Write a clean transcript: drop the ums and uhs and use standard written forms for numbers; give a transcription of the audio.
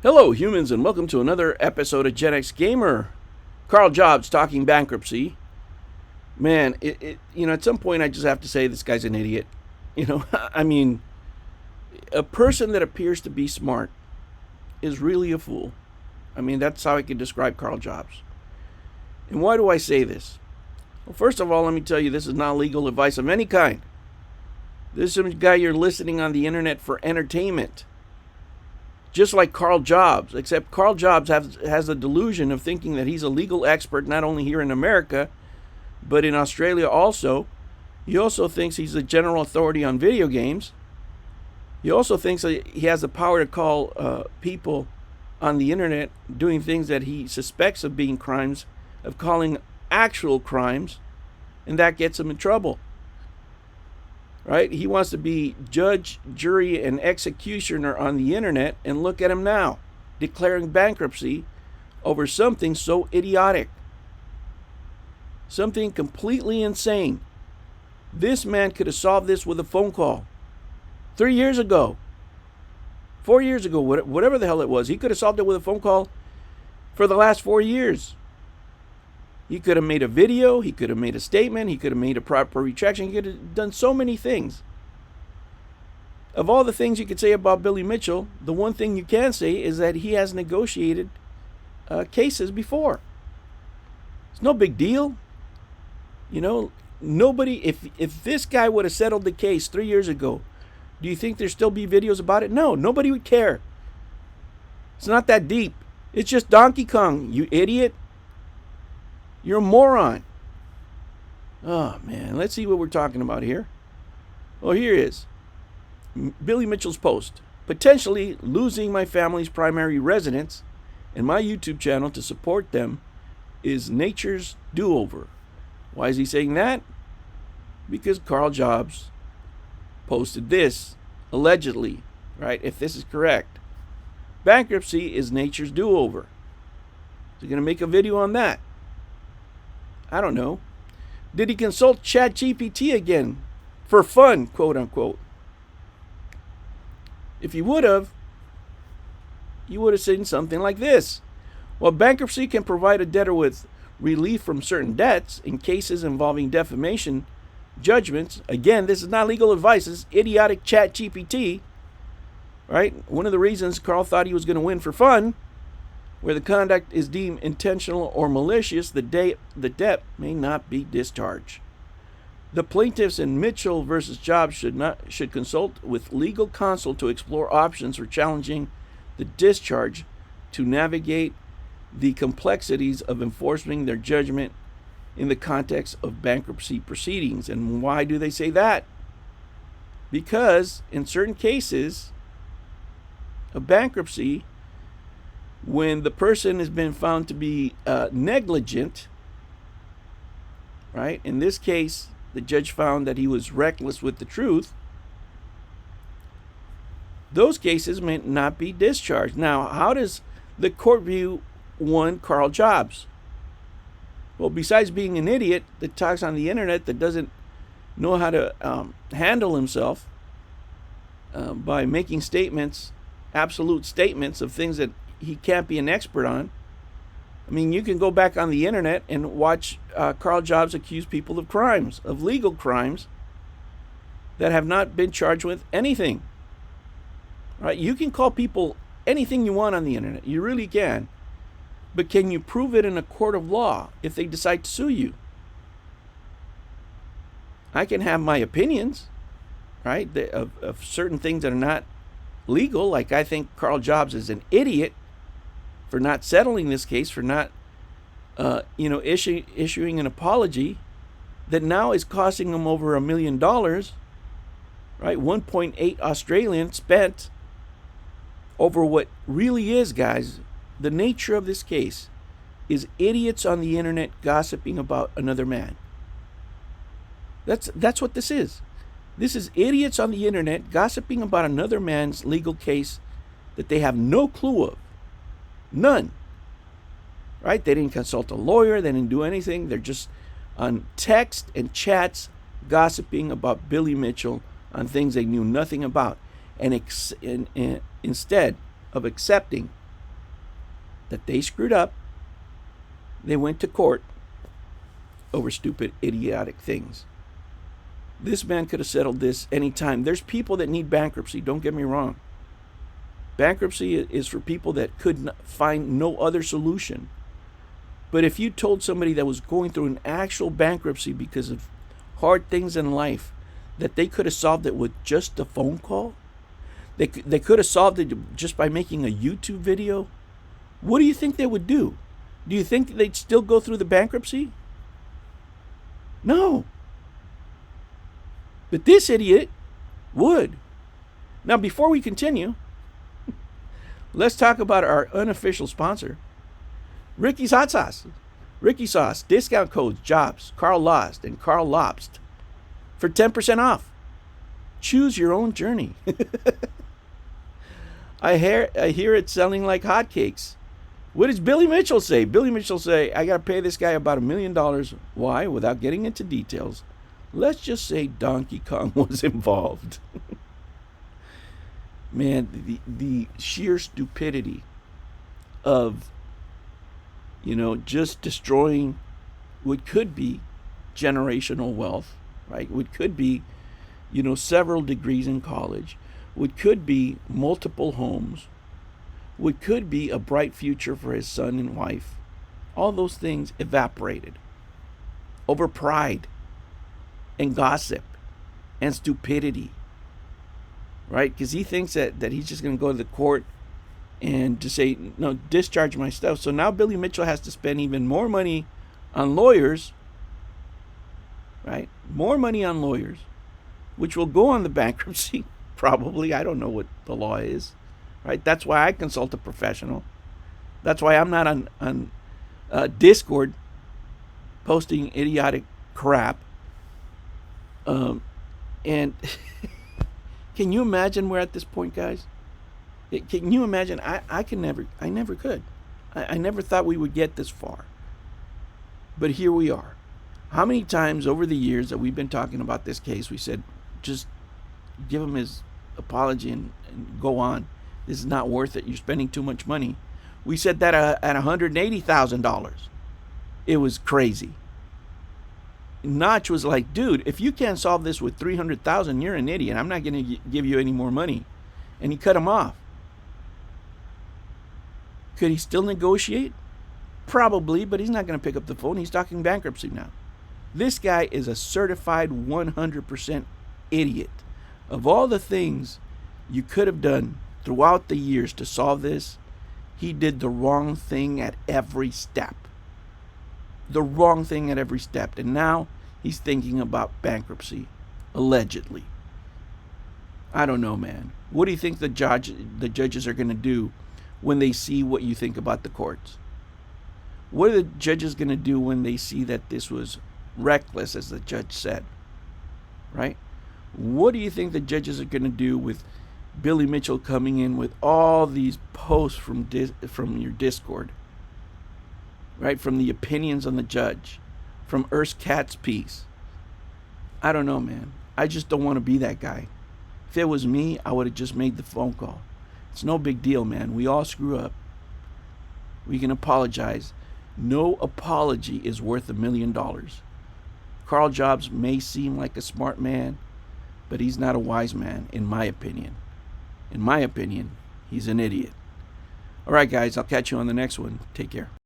Hello, humans, and welcome to another episode of Gen X Gamer. Karl Jobst talking bankruptcy. Man, at some point I just have to say this guy's an idiot. I mean, a person that appears to be smart is really a fool. I mean, that's how I can describe Karl Jobst. And why do I say this? Well, first of all, let me tell you, this is not legal advice of any kind. This is some guy you're listening on the internet for entertainment. Just like Karl Jobst, except Karl Jobst has a delusion of thinking that he's a legal expert not only here in America, but in Australia also. He also thinks he's a general authority on video games. He also thinks that he has the power to call people on the internet doing things that he suspects of being crimes, of calling actual crimes, and that gets him in trouble. Right? He wants to be judge, jury, and executioner on the internet, and look at him now, declaring bankruptcy over something so idiotic. Something completely insane. This man could have solved this with a phone call 3 years ago, 4 years ago, whatever the hell it was. He could have solved it with a phone call for the last 4 years. He could have made a video, he could have made a statement, he could have made a proper retraction, he could have done so many things. Of all the things you could say about Billy Mitchell, the one thing you can say is that he has negotiated cases before. It's no big deal. Nobody, if this guy would have settled the case 3 years ago, do you think there'd still be videos about it? No, nobody would care. It's not that deep. It's just Donkey Kong, you idiot. You're a moron. Oh, man. Let's see what we're talking about here. Well, here it is. Billy Mitchell's post. Potentially losing my family's primary residence and my YouTube channel to support them is nature's do-over. Why is he saying that? Because Karl Jobst posted this, allegedly, right? If this is correct. Bankruptcy is nature's do-over. So you're going to make a video on that. I don't know. Did he consult ChatGPT again for fun, quote unquote? If you would have, you would have seen something like this. While bankruptcy can provide a debtor with relief from certain debts in cases involving defamation judgments, again, this is not legal advice, this is idiotic ChatGPT, right? One of the reasons Karl thought he was going to win for fun, where the conduct is deemed intentional or malicious, the debt may not be discharged. The plaintiffs in Mitchell versus Jobst should consult with legal counsel to explore options for challenging the discharge to navigate the complexities of enforcing their judgment in the context of bankruptcy proceedings. And why do they say that? Because in certain cases of bankruptcy, when the person has been found to be negligent, right? In this case, the judge found that he was reckless with the truth. Those cases may not be discharged. Now, how does the court view one Karl Jobst? Well, besides being an idiot that talks on the internet, that doesn't know how to handle himself by making statements, absolute statements of things that he can't be an expert on. I mean, you can go back on the internet and watch Karl Jobst accuse people of crimes, of legal crimes that have not been charged with anything. Right? You can call people anything you want on the internet. You really can. But can you prove it in a court of law if they decide to sue you? I can have my opinions, right, of certain things that are not legal. Like I think Karl Jobst is an idiot for not settling this case, for not, issuing an apology that now is costing him over $1 million, right? 1.8 Australian spent over what really is, guys. The nature of this case is idiots on the internet gossiping about another man. That's what this is. This is idiots on the internet gossiping about another man's legal case that they have no clue of. None. Right? They didn't consult a lawyer. They didn't do anything. They're just on text and chats gossiping about Billy Mitchell on things they knew nothing about. And instead of accepting that they screwed up. They went to court over stupid, idiotic things. This man could have settled this anytime. There's people that need bankruptcy, don't get me wrong. Bankruptcy is for people that could find no other solution. But if you told somebody that was going through an actual bankruptcy because of hard things in life, that they could have solved it with just a phone call, they could have solved it just by making a YouTube video, what do you think they would do? Do you think they'd still go through the bankruptcy? No. But this idiot would. Now, before we continue, let's talk about our unofficial sponsor, Ricky's Hot Sauce. Ricky Sauce, discount codes Jobst, Karl Jobst, and Karl Jobst for 10% off. Choose your own journey. I hear it selling like hotcakes. What does Billy Mitchell say? Billy Mitchell say, I got to pay this guy about $1 million. Why? Without getting into details. Let's just say Donkey Kong was involved. Man, the sheer stupidity of, just destroying what could be generational wealth, right? What could be, several degrees in college, what could be multiple homes, what could be a bright future for his son and wife. All those things evaporated over pride and gossip and stupidity, right? Because he thinks that he's just going to go to the court and to say, no, discharge my stuff. So now Billy Mitchell has to spend even more money on lawyers, right? More money on lawyers, which will go on the bankruptcy, probably. I don't know what the law is, right? That's why I consult a professional. That's why I'm not on Discord posting idiotic crap. And can you imagine we're at this point, guys? Can you imagine? I never could. I never thought we would get this far. But here we are. How many times over the years that we've been talking about this case, we said, just give him his apology and go on. This is not worth it. You're spending too much money. We said that at $180,000. It was crazy. Notch was like, dude, if you can't solve this with $300,000, you're an idiot. I'm not going to give you any more money. And he cut him off. Could he still negotiate? Probably, but he's not going to pick up the phone. He's talking bankruptcy now. This guy is a certified 100% idiot. Of all the things you could have done throughout the years to solve this, he did the wrong thing at every step. The wrong thing at every step. And now he's thinking about bankruptcy, allegedly. I don't know, man. What do you think the judges are going to do when they see what you think about the courts? What are the judges going to do when they see that this was reckless, as the judge said? Right? What do you think the judges are going to do with Billy Mitchell coming in with all these posts from your Discord? Right? From the opinions on the judge. From Urs Katz's piece. I don't know, man. I just don't want to be that guy. If it was me, I would have just made the phone call. It's no big deal, man. We all screw up. We can apologize. No apology is worth $1 million. Karl Jobst may seem like a smart man, but he's not a wise man, in my opinion. In my opinion, he's an idiot. All right, guys, I'll catch you on the next one. Take care.